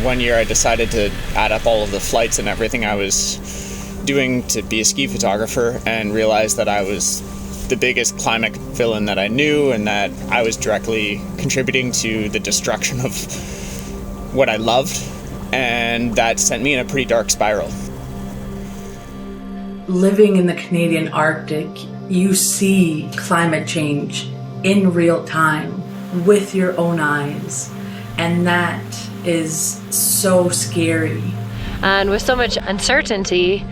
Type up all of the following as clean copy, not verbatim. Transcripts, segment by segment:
one year I decided to add up all of the flights and everything I was doing to be a ski photographer and realized that I was the biggest climate villain that I knew, and that I was directly contributing to the destruction of what I loved, and that sent me in a pretty dark spiral. Living in the Canadian Arctic, you see climate change in real time with your own eyes, and that is so scary. And with so much uncertainty,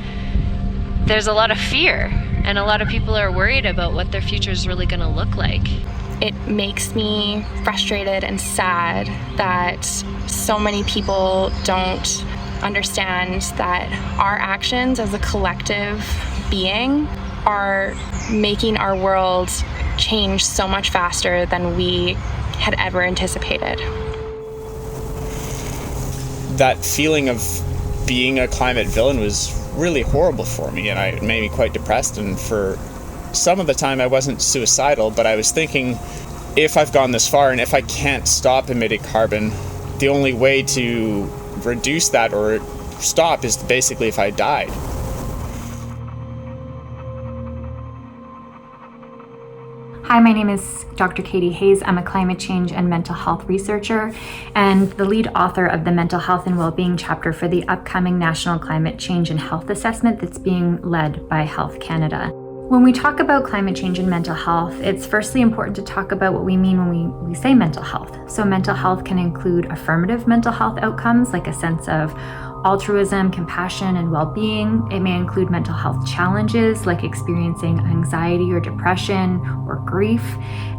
there's a lot of fear, and a lot of people are worried about what their future is really going to look like. It makes me frustrated and sad that so many people don't understand that our actions as a collective being are making our world change so much faster than we had ever anticipated. That feeling of being a climate villain was really horrible for me, and it made me quite depressed. And for some of the time I wasn't suicidal, but I was thinking, if I've gone this far and if I can't stop emitting carbon, the only way to reduce that or stop is basically if I died. Hi, my name is Dr. Katie Hayes. I'm a climate change and mental health researcher and the lead author of the Mental Health and Wellbeing chapter for the upcoming National Climate Change and Health Assessment that's being led by Health Canada. When we talk about climate change and mental health, it's firstly important to talk about what we mean when we say mental health. So mental health can include affirmative mental health outcomes, like a sense of altruism, compassion, and well-being. It may include mental health challenges, like experiencing anxiety or depression or grief.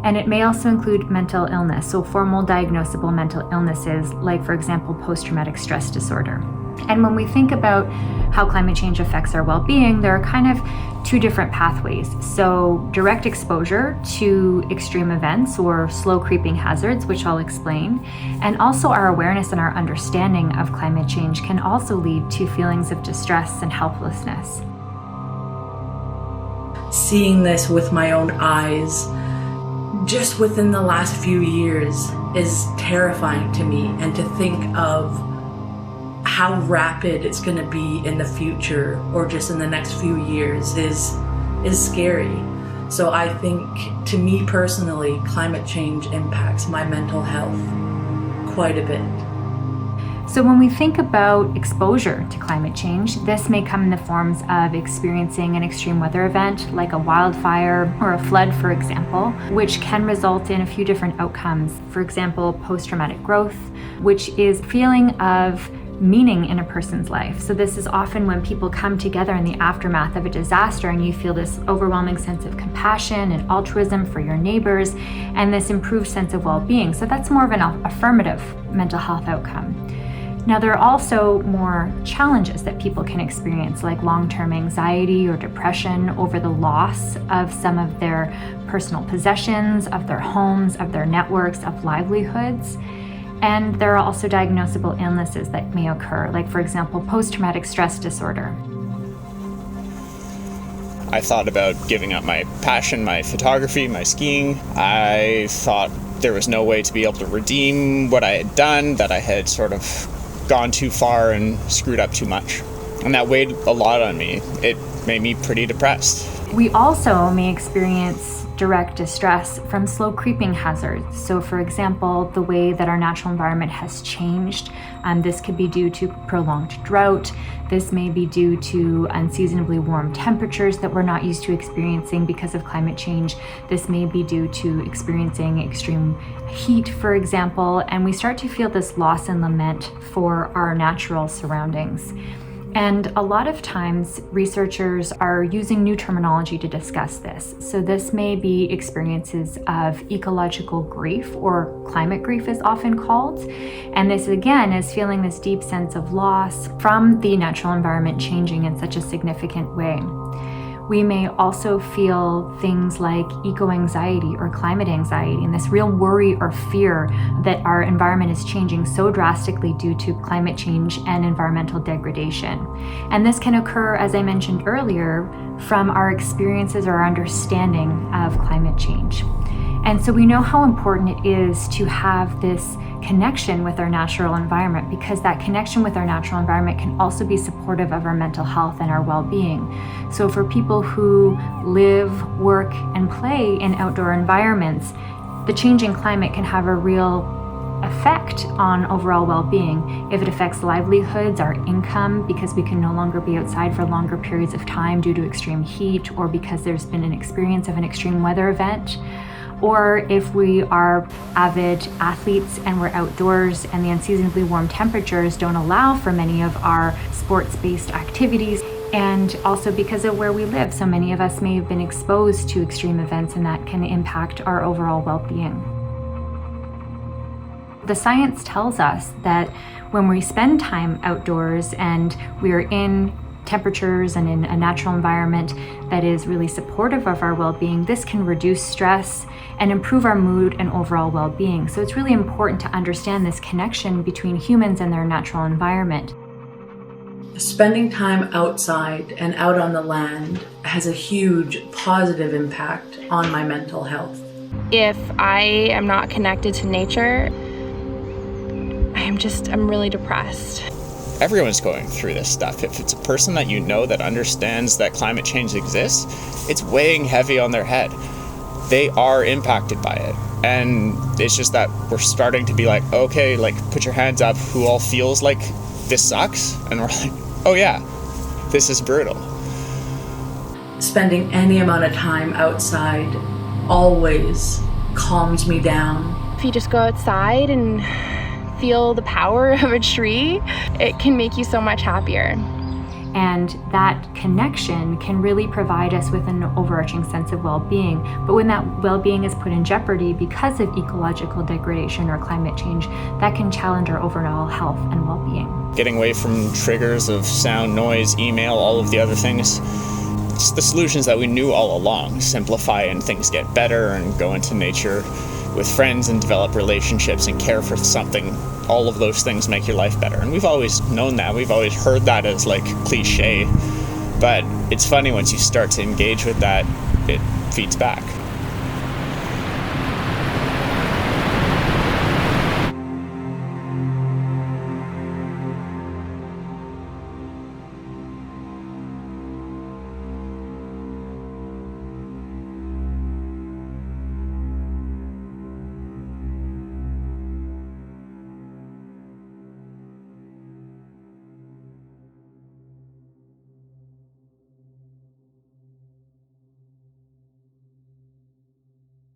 And it may also include mental illness, so formal diagnosable mental illnesses, like, for example, post-traumatic stress disorder. And when we think about how climate change affects our well-being, there are kind of two different pathways. So direct exposure to extreme events or slow creeping hazards, which I'll explain, and also our awareness and our understanding of climate change can also lead to feelings of distress and helplessness. Seeing this with my own eyes, just within the last few years, is terrifying to me, and to think of how rapid it's going to be in the future or just in the next few years is scary. So I think, to me personally, climate change impacts my mental health quite a bit. So when we think about exposure to climate change, this may come in the forms of experiencing an extreme weather event like a wildfire or a flood, for example, which can result in a few different outcomes. For example, post-traumatic growth, which is feeling of meaning in a person's life. So this is often when people come together in the aftermath of a disaster and you feel this overwhelming sense of compassion and altruism for your neighbors and this improved sense of well-being. So that's more of an affirmative mental health outcome. Now, there are also more challenges that people can experience, like long-term anxiety or depression over the loss of some of their personal possessions, of their homes, of their networks, of livelihoods. And there are also diagnosable illnesses that may occur, like, for example, post-traumatic stress disorder. I thought about giving up my passion, my photography, my skiing. I thought there was no way to be able to redeem what I had done, that I had sort of gone too far and screwed up too much. And that weighed a lot on me. It made me pretty depressed. We also may experience direct distress from slow creeping hazards. So, for example, the way that our natural environment has changed. This could be due to prolonged drought. This may be due to unseasonably warm temperatures that we're not used to experiencing because of climate change. This may be due to experiencing extreme heat, for example, and we start to feel this loss and lament for our natural surroundings. And a lot of times researchers are using new terminology to discuss this. So this may be experiences of ecological grief, or climate grief is often called. And this again is feeling this deep sense of loss from the natural environment changing in such a significant way. We may also feel things like eco-anxiety or climate anxiety, and this real worry or fear that our environment is changing so drastically due to climate change and environmental degradation. And this can occur, as I mentioned earlier, from our experiences or our understanding of climate change. And so we know how important it is to have this connection with our natural environment, because that connection with our natural environment can also be supportive of our mental health and our well-being. So for people who live, work, and play in outdoor environments, the changing climate can have a real effect on overall well-being. If it affects livelihoods, our income, because we can no longer be outside for longer periods of time due to extreme heat, or because there's been an experience of an extreme weather event, or if we are avid athletes and we're outdoors and the unseasonably warm temperatures don't allow for many of our sports-based activities, and also because of where we live. So many of us may have been exposed to extreme events, and that can impact our overall well-being. The science tells us that when we spend time outdoors and we're in temperatures and in a natural environment that is really supportive of our well-being, this can reduce stress and improve our mood and overall well-being. So it's really important to understand this connection between humans and their natural environment. Spending time outside and out on the land has a huge positive impact on my mental health. If I am not connected to nature, I'm really depressed. Everyone's going through this stuff. If it's a person that you know that understands that climate change exists, it's weighing heavy on their head. They are impacted by it. And it's just that we're starting to be like, okay, like, put your hands up, who all feels like this sucks? And we're like, oh yeah, this is brutal. Spending any amount of time outside always calms me down. If you just go outside and feel the power of a tree, it can make you so much happier. And that connection can really provide us with an overarching sense of well-being. But when that well-being is put in jeopardy because of ecological degradation or climate change, that can challenge our overall health and well-being. Getting away from triggers of sound, noise, email, all of the other things. It's the solutions that we knew all along. Simplify and things get better, and go into nature with friends and develop relationships and care for something. All of those things make your life better. And we've always known that. We've always heard that as like cliche. But it's funny, once you start to engage with that, it feeds back.